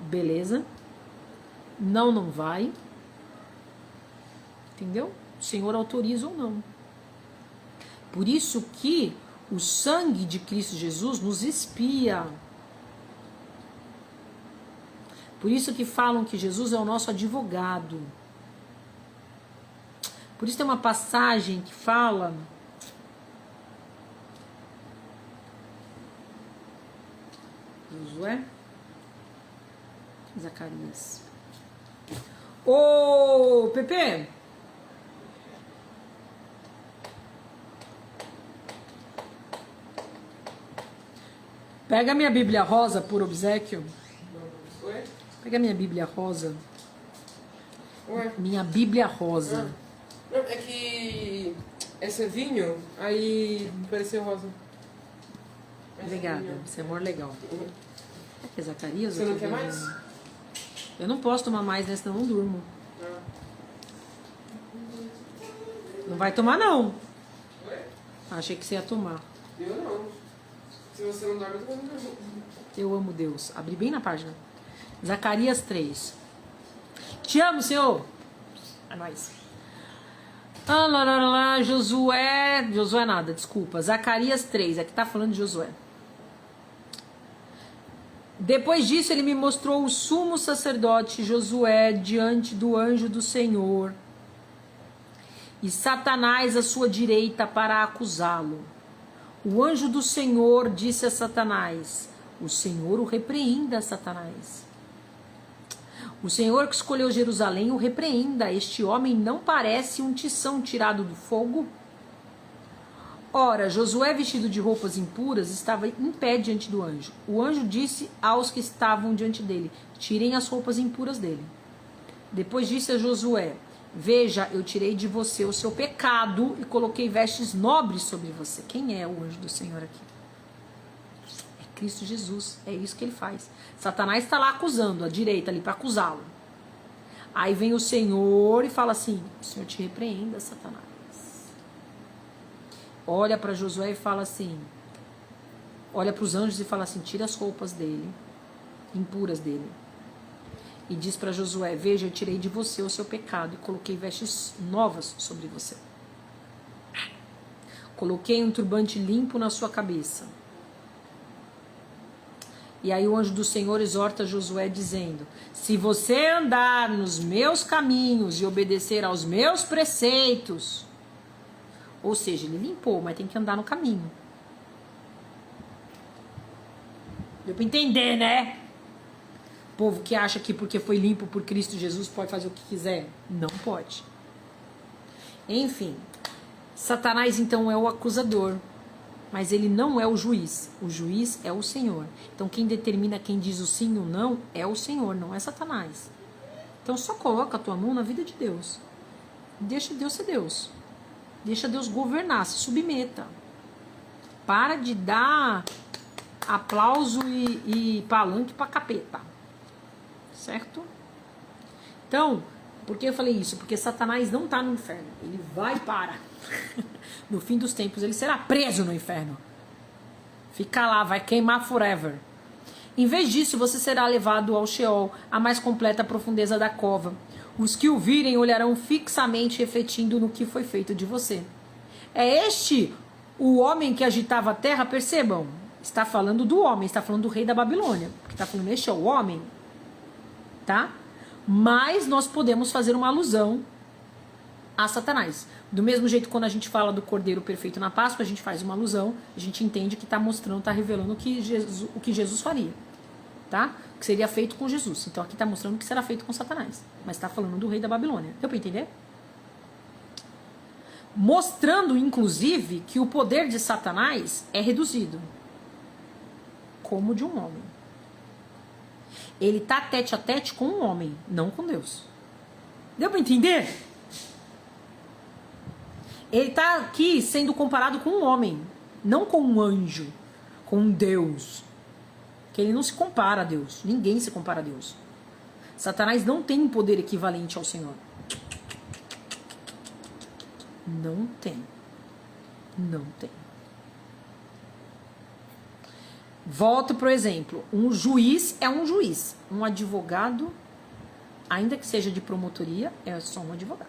beleza, não vai. Entendeu? O Senhor autoriza ou não. Por isso que o sangue de Cristo Jesus nos expia. Por isso que falam que Jesus é o nosso advogado. Por isso tem uma passagem que fala... Josué? Zacarias. Ô, Pepe! Pega minha Bíblia rosa por obséquio. Ué? Pega minha Bíblia rosa. Ué? Minha Bíblia rosa. Não, é que esse é vinho, aí pareceu rosa. Esse Obrigada, vinho. esse é amor legal. É Zacarias? Você não quer mais? Eu não posso tomar mais, né? Senão eu não durmo. Não. Não vai tomar, não. Ué? Achei que você ia tomar. Eu não. Se você não dorme, eu também não durmo. Eu amo Deus. Abri bem na página. Zacarias 3. Te amo, Senhor. É nóis. Josué. Josué nada, desculpa. Zacarias 3. Aqui tá falando de Josué. Depois disso, ele me mostrou o sumo sacerdote Josué diante do anjo do Senhor e Satanás à sua direita para acusá-lo. O anjo do Senhor disse a Satanás: o Senhor o repreenda, Satanás. O Senhor que escolheu Jerusalém o repreenda. Este homem não parece um tição tirado do fogo? Ora, Josué, vestido de roupas impuras, estava em pé diante do anjo. O anjo disse aos que estavam diante dele: tirem as roupas impuras dele. Depois disse a Josué: veja, eu tirei de você o seu pecado e coloquei vestes nobres sobre você. Quem é o anjo do Senhor aqui? É Cristo Jesus. É isso que ele faz. Satanás está lá acusando, à direita ali, para acusá-lo. Aí vem o Senhor e fala assim: o Senhor te repreenda, Satanás. Olha para Josué e fala assim, olha para os anjos e fala assim: tira as roupas dele, impuras dele. E diz para Josué: veja, eu tirei de você o seu pecado e coloquei vestes novas sobre você. Coloquei um turbante limpo na sua cabeça. E aí o anjo do Senhor exorta Josué dizendo: se você andar nos meus caminhos e obedecer aos meus preceitos... Ou seja, ele limpou, mas tem que andar no caminho. Deu para entender, né? Povo que acha que porque foi limpo por Cristo Jesus pode fazer o que quiser. Não pode. Enfim, Satanás então é o acusador, mas ele não é o juiz. O juiz é o Senhor. Então quem determina quem diz o sim ou não é o Senhor, não é Satanás. Então só coloca a tua mão na vida de Deus. Deixa Deus ser Deus. Deixa Deus governar, se submeta. Para de dar aplauso e palanque para capeta. Certo? Então, por que eu falei isso? Porque Satanás não está no inferno. Ele vai para. No fim dos tempos, ele será preso no inferno. Fica lá, vai queimar forever. Em vez disso, você será levado ao Sheol, a mais completa profundeza da cova. Os que o virem olharão fixamente, refletindo no que foi feito de você. É este o homem que agitava a terra? Percebam, está falando do homem, está falando do rei da Babilônia. Porque está falando, este é o homem, tá? Mas nós podemos fazer uma alusão a Satanás. Do mesmo jeito, quando a gente fala do Cordeiro Perfeito na Páscoa, a gente faz uma alusão, a gente entende que está mostrando, está revelando o que Jesus faria. Tá? Que seria feito com Jesus. Então aqui está mostrando que será feito com Satanás. Mas está falando do rei da Babilônia. Deu para entender? Mostrando, inclusive, que o poder de Satanás é reduzido. Como de um homem. Ele está tete a tete com um homem, não com Deus. Deu para entender? Ele está aqui sendo comparado com um homem, não com um anjo, com um Deus. Que ele não se compara a Deus. Ninguém se compara a Deus. Satanás não tem um poder equivalente ao Senhor. Não tem. Não tem. Volto para o exemplo. Um juiz é um juiz. Um advogado, ainda que seja de promotoria, é só um advogado.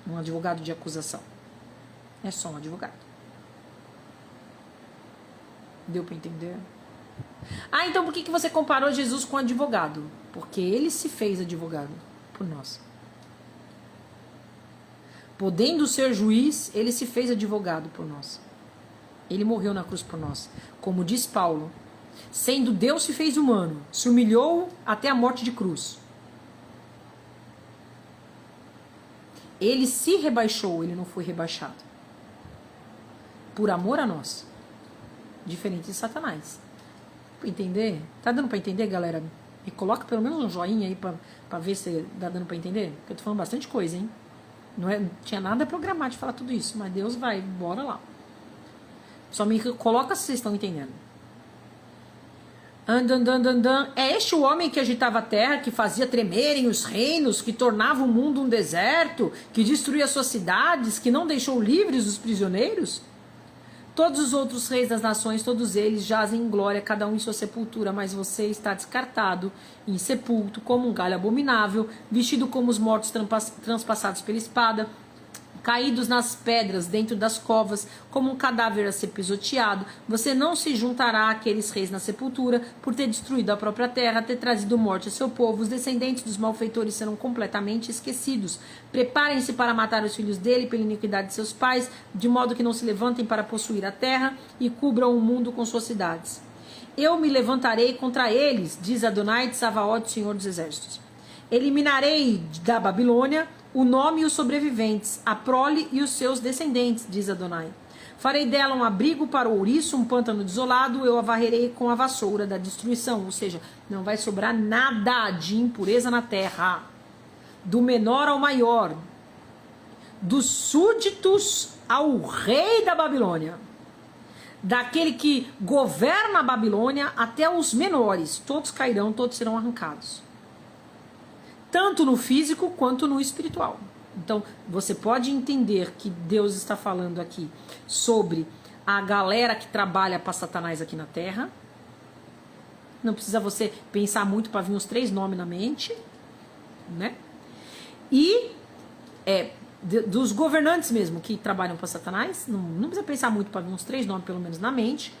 Um advogado de acusação. É só um advogado. Deu para entender? Ah, então por que você comparou Jesus com advogado? Porque ele se fez advogado por nós. Podendo ser juiz, ele se fez advogado por nós. Ele morreu na cruz por nós. Como diz Paulo, sendo Deus se fez humano, se humilhou até a morte de cruz. Ele se rebaixou, ele não foi rebaixado. Por amor a nós. Diferente de Satanás. Entender? Tá dando pra entender, galera? Me coloca pelo menos um joinha aí pra ver se tá dando pra entender. Porque eu tô falando bastante coisa, hein? Não tinha nada programado de falar tudo isso, mas Deus vai, bora lá. Só me coloca se vocês estão entendendo. É este o homem que agitava a terra, que fazia tremerem os reinos, que tornava o mundo um deserto, que destruía suas cidades, que não deixou livres os prisioneiros? Todos os outros reis das nações, todos eles jazem em glória, cada um em sua sepultura, mas você está descartado, insepulto, como um galho abominável, vestido como os mortos transpassados pela espada, caídos nas pedras dentro das covas, como um cadáver a ser pisoteado. Você não se juntará àqueles reis na sepultura, por ter destruído a própria terra, ter trazido morte a seu povo. Os descendentes dos malfeitores serão completamente esquecidos. Preparem-se para matar os filhos dele pela iniquidade de seus pais, de modo que não se levantem para possuir a terra e cubram o mundo com suas cidades. Eu me levantarei contra eles, diz Adonai de Savaot, Senhor dos Exércitos. Eliminarei da Babilônia o nome e os sobreviventes, a prole e os seus descendentes, diz Adonai. Farei dela um abrigo para o ouriço, um pântano desolado, eu a varrerei com a vassoura da destruição, ou seja, não vai sobrar nada de impureza na terra, do menor ao maior, dos súditos ao rei da Babilônia, daquele que governa a Babilônia até os menores, todos cairão, todos serão arrancados. Tanto no físico quanto no espiritual. Então, você pode entender que Deus está falando aqui sobre a galera que trabalha para Satanás aqui na Terra. Não precisa você pensar muito para vir os 3 nomes na mente, né? E dos governantes mesmo que trabalham para Satanás, não precisa pensar muito para vir uns 3 nomes pelo menos na mente.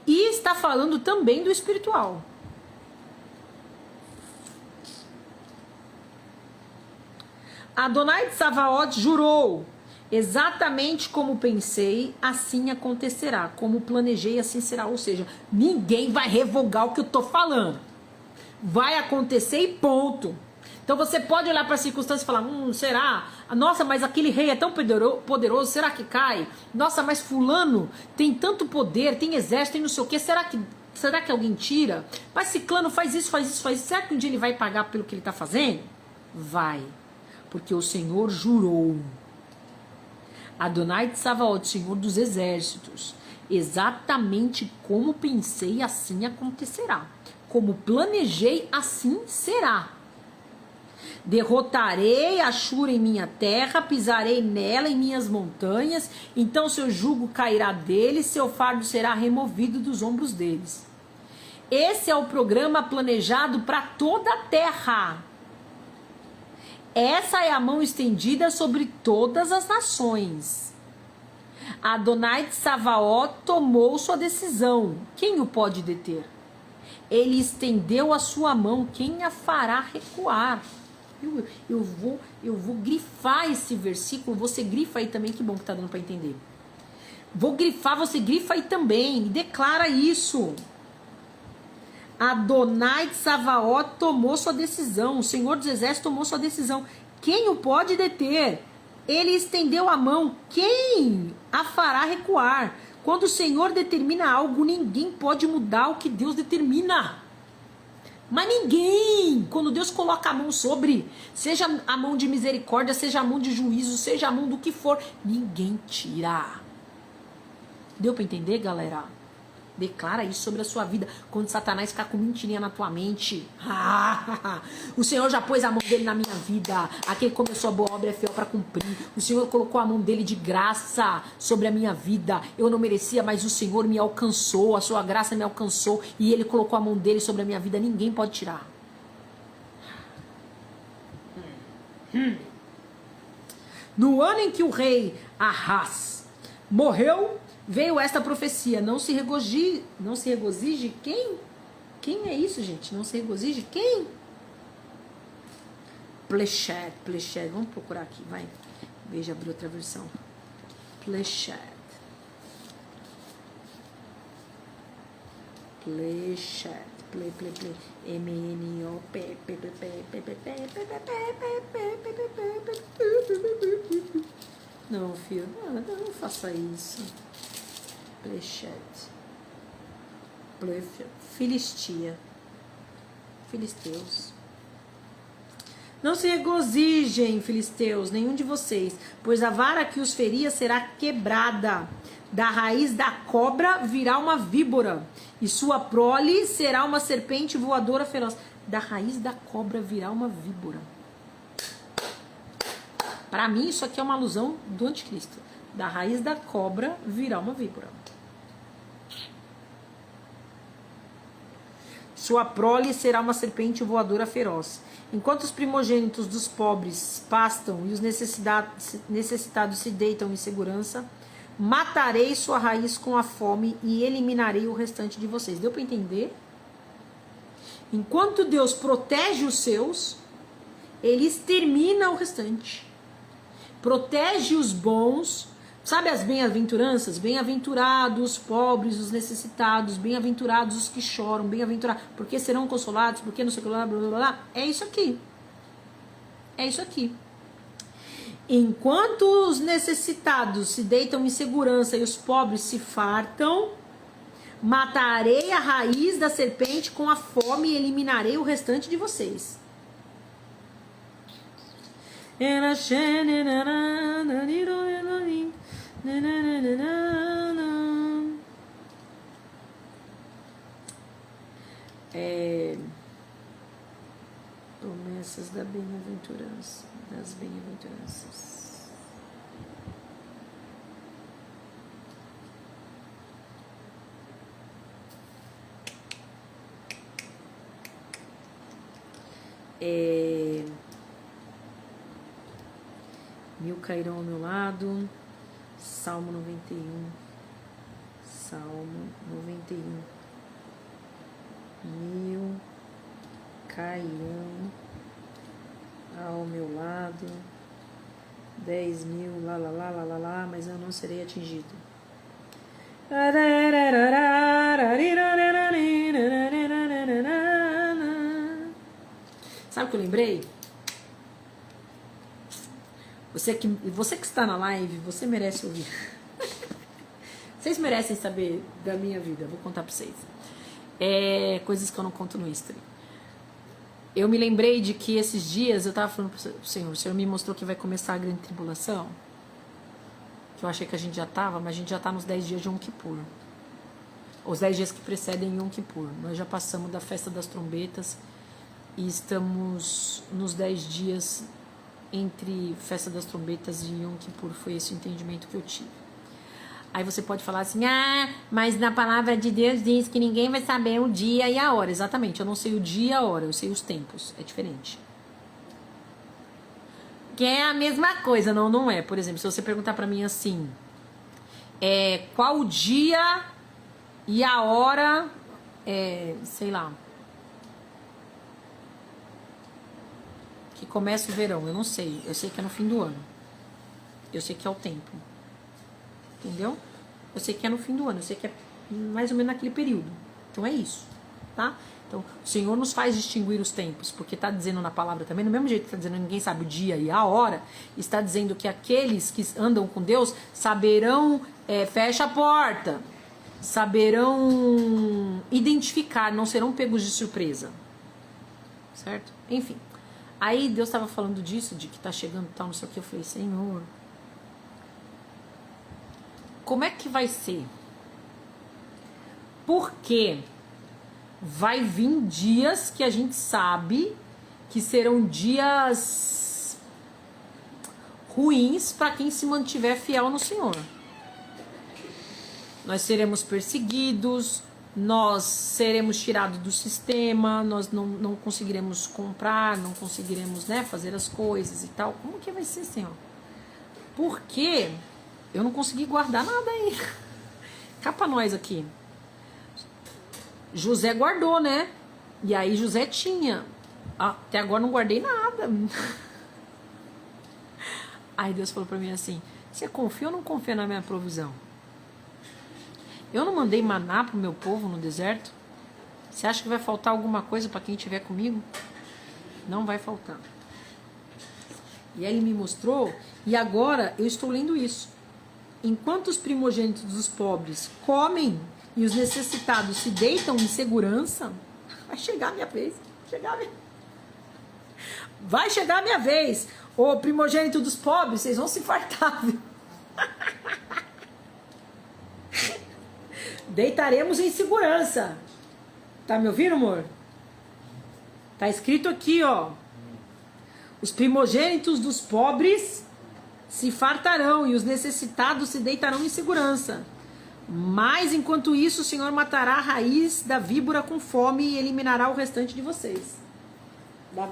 E está falando também do espiritual. Adonai de Savaot jurou, exatamente como pensei, assim acontecerá, como planejei, assim será. Ou seja, ninguém vai revogar o que eu estou falando. Vai acontecer e ponto. Então você pode olhar para a circunstância e falar, será? Nossa, mas aquele rei é tão poderoso, será que cai? Nossa, mas fulano tem tanto poder, tem exército, tem não sei o quê, será que alguém tira? Mas ciclano faz isso, será que um dia ele vai pagar pelo que ele está fazendo? Vai. Porque o Senhor jurou. Adonai de Savaot, Senhor dos Exércitos. Exatamente como pensei, assim acontecerá. Como planejei, assim será. Derrotarei Ashur em minha terra, pisarei nela em minhas montanhas, então seu jugo cairá deles, seu fardo será removido dos ombros deles. Esse é o programa planejado para toda a terra. Essa é a mão estendida sobre todas as nações. Adonai de Savaot tomou sua decisão. Quem o pode deter? Ele estendeu a sua mão. Quem a fará recuar? Eu vou grifar esse versículo. Você grifa aí também. Que bom que tá dando para entender. Vou grifar, você grifa aí também. Declara isso. Adonai de Savaot tomou sua decisão. O Senhor dos Exércitos tomou sua decisão. Quem o pode deter? Ele estendeu a mão. Quem a fará recuar? Quando o Senhor determina algo, ninguém pode mudar o que Deus determina. Mas ninguém. Quando Deus coloca a mão sobre, seja a mão de misericórdia, seja a mão de juízo, seja a mão do que for, ninguém tira. Deu para entender, galera? Declara isso sobre a sua vida. Quando Satanás ficar com mentirinha na tua mente. O Senhor já pôs a mão dele na minha vida. Aquele que começou a boa obra é fiel para cumprir. O Senhor colocou a mão dele de graça sobre a minha vida. Eu não merecia, mas o Senhor me alcançou. A sua graça me alcançou. E ele colocou a mão dele sobre a minha vida. Ninguém pode tirar. No ano em que o rei Ahaz morreu, veio esta profecia: não se regozije quem? Quem é isso, gente? Não se regozije quem? Plechet. Vamos procurar aqui, vai. Veja, abrir outra versão. Plechet. Play. M-N-O-P. Não, filho, não faça isso. Plechet. Filistia. Filisteus. Não se regozijem, filisteus, nenhum de vocês, pois a vara que os feria será quebrada. Da raiz da cobra virá uma víbora, e sua prole será uma serpente voadora feroz. Da raiz da cobra virá uma víbora. Para mim, isso aqui é uma alusão do anticristo. Da raiz da cobra virá uma víbora. Sua prole será uma serpente voadora feroz. Enquanto os primogênitos dos pobres pastam e os necessitados se deitam em segurança, matarei sua raiz com a fome e eliminarei o restante de vocês. Deu para entender? Enquanto Deus protege os seus, ele extermina o restante. Protege os bons. Sabe as bem-aventuranças? Bem-aventurados os pobres, os necessitados, bem-aventurados os que choram, bem-aventurados, porque serão consolados, porque não sei o que lá, blá, blá, blá. É isso aqui. É isso aqui. Enquanto os necessitados se deitam em segurança e os pobres se fartam, matarei a raiz da serpente com a fome e eliminarei o restante de vocês. Promessas da bem-aventurança, das bem-aventuranças. Mil cairão ao meu lado. Salmo 91. Salmo 91. Mil cairão ao meu lado. 10.000, lá, mas eu não serei atingido. Sabe o que eu lembrei? Você que está na live, você merece ouvir. Vocês merecem saber da minha vida, vou contar pra vocês. Coisas que eu não conto no History. Eu me lembrei de que esses dias eu tava falando pro Senhor, o Senhor me mostrou que vai começar a grande tribulação. Que eu achei que a gente já tava, mas a gente já tá nos 10 dias de Yom Kippur. Os 10 dias que precedem Yom Kippur. Nós já passamos da festa das trombetas e estamos nos 10 dias entre festa das trombetas e Yom Kippur. Foi esse o entendimento que eu tive. Aí você pode falar assim, mas na palavra de Deus diz que ninguém vai saber o dia e a hora. Exatamente, eu não sei o dia e a hora, eu sei os tempos, é diferente. Que é a mesma coisa, não é. Por exemplo, se você perguntar pra mim assim, qual o dia e a hora, sei lá, que começa o verão, eu não sei. Eu sei que é no fim do ano. Eu sei que é o tempo. Entendeu? Eu sei que é no fim do ano, eu sei que é mais ou menos naquele período. Então é isso, tá? Então, o Senhor nos faz distinguir os tempos, porque está dizendo na palavra também, do mesmo jeito que está dizendo ninguém sabe o dia e a hora, está dizendo que aqueles que andam com Deus saberão, fecha a porta, saberão identificar, não serão pegos de surpresa. Certo? Enfim. Aí Deus estava falando disso, de que está chegando tal, não sei o que, eu falei, Senhor, como é que vai ser? Porque vai vir dias que a gente sabe que serão dias ruins para quem se mantiver fiel no Senhor. Nós seremos perseguidos, nós seremos tirados do sistema, nós não conseguiremos comprar, não conseguiremos, fazer as coisas e tal. Como que vai ser, Senhor? Porque eu não consegui guardar nada aí. Cá pra nós aqui. José guardou, né? E aí José tinha. Até agora não guardei nada. Aí Deus falou pra mim assim: você confia ou não confia na minha provisão? Eu não mandei maná pro meu povo no deserto? Você acha que vai faltar alguma coisa para quem estiver comigo? Não vai faltar. E aí ele me mostrou, e agora eu estou lendo isso. Enquanto os primogênitos dos pobres comem e os necessitados se deitam em segurança, vai chegar a minha vez. Vai chegar a minha vez. Ô primogênito dos pobres, vocês vão se fartar, viu? Deitaremos em segurança. Tá me ouvindo, amor? Tá escrito aqui, ó. Os primogênitos dos pobres se fartarão e os necessitados se deitarão em segurança. Mas enquanto isso, o Senhor matará a raiz da víbora com fome e eliminará o restante de vocês.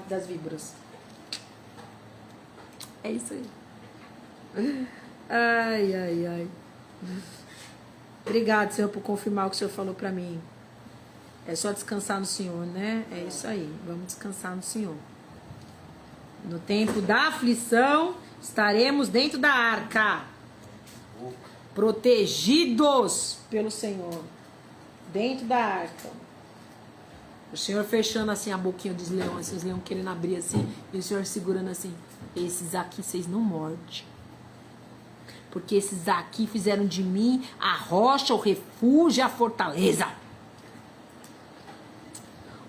Das víboras. É isso aí. Ai, ai, ai. Obrigado, Senhor, por confirmar o que o Senhor falou pra mim. É só descansar no Senhor, né? É isso aí. Vamos descansar no Senhor. No tempo da aflição, estaremos dentro da arca. Protegidos pelo Senhor. Dentro da arca. O Senhor fechando assim a boquinha dos leões, assim, os leões querendo abrir assim, e o Senhor segurando assim: esses aqui vocês não mordem. Porque esses aqui fizeram de mim a rocha, o refúgio, a fortaleza.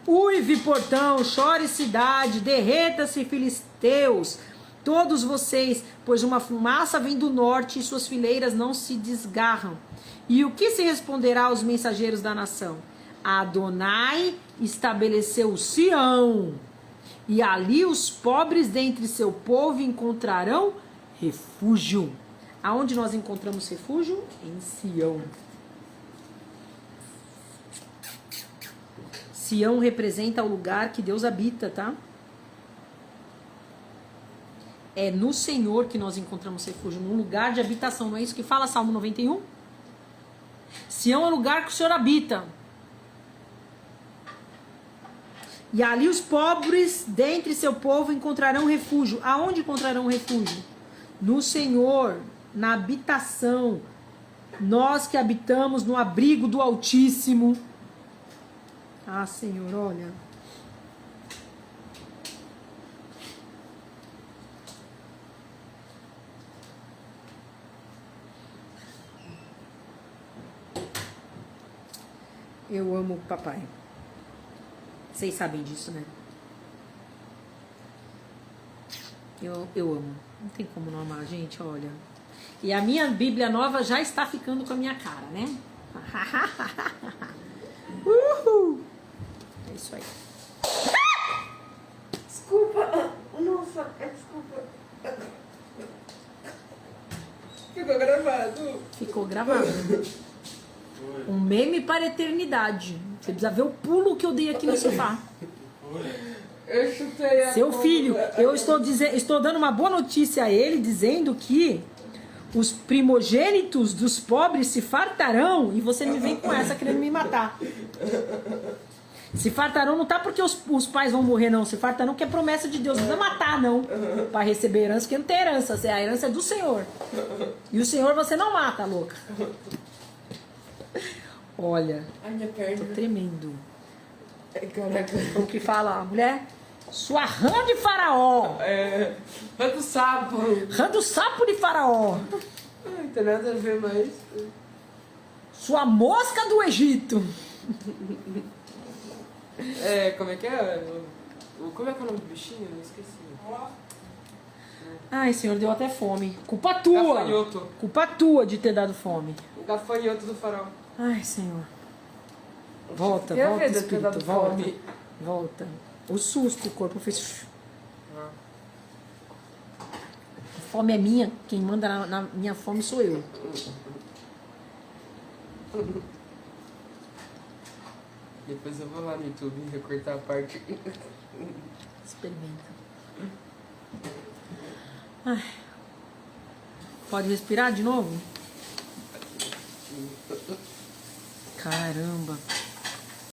Uive, portão, chore cidade, derreta-se, filisteus, todos vocês, pois uma fumaça vem do norte e suas fileiras não se desgarram. E o que se responderá aos mensageiros da nação? Adonai estabeleceu Sião, e ali os pobres dentre seu povo encontrarão refúgio. Aonde nós encontramos refúgio? Em Sião. Sião representa o lugar que Deus habita, tá? É no Senhor que nós encontramos refúgio, num lugar de habitação. Não é isso que fala Salmo 91? Sião é o lugar que o Senhor habita. E ali os pobres dentre seu povo encontrarão refúgio. Aonde encontrarão refúgio? No Senhor, na habitação. Nós que habitamos no abrigo do Altíssimo. Ah, Senhor, olha. Eu amo o papai. Vocês sabem disso, né? Eu amo. Não tem como não amar, gente, olha. E a minha Bíblia nova já está ficando com a minha cara, né? Uhul! É isso aí. Desculpa. Nossa, desculpa. Ficou gravado. Ficou gravado. Um meme para a eternidade. Você precisa ver o pulo que eu dei aqui no sofá. Eu chutei a Seu bomba. filho, eu estou dando uma boa notícia a ele, dizendo que os primogênitos dos pobres se fartarão, e você me vem com essa querendo me matar. Se fartarão não tá porque os pais vão morrer, não. Se fartarão que é promessa de Deus. Não precisa matar, não. Para receber herança, porque não tem herança. A herança é do Senhor. E o Senhor você não mata, louca. Olha, Ai, minha perna. tô tremendo. Ai, caraca. O que fala a mulher? Sua rã de faraó. É. Rã do sapo. Rã do sapo de faraó. Ai, não tem nada a ver mais. Sua mosca do Egito. É, como é que é? Como é que é o nome do bichinho? Eu esqueci. Ai, Senhor, deu até fome. Culpa tua. Gafanhoto. Culpa tua de ter dado fome. O gafanhoto do farol. Ai, Senhor. Volta, Eu volta, vi de ter dado espírito, volta. fome. Volta. O susto, o corpo fez... A fome é minha, quem manda na minha fome sou eu. Depois eu vou lá no YouTube e recortar a parte. Experimenta. Ai. Pode respirar de novo? Caramba.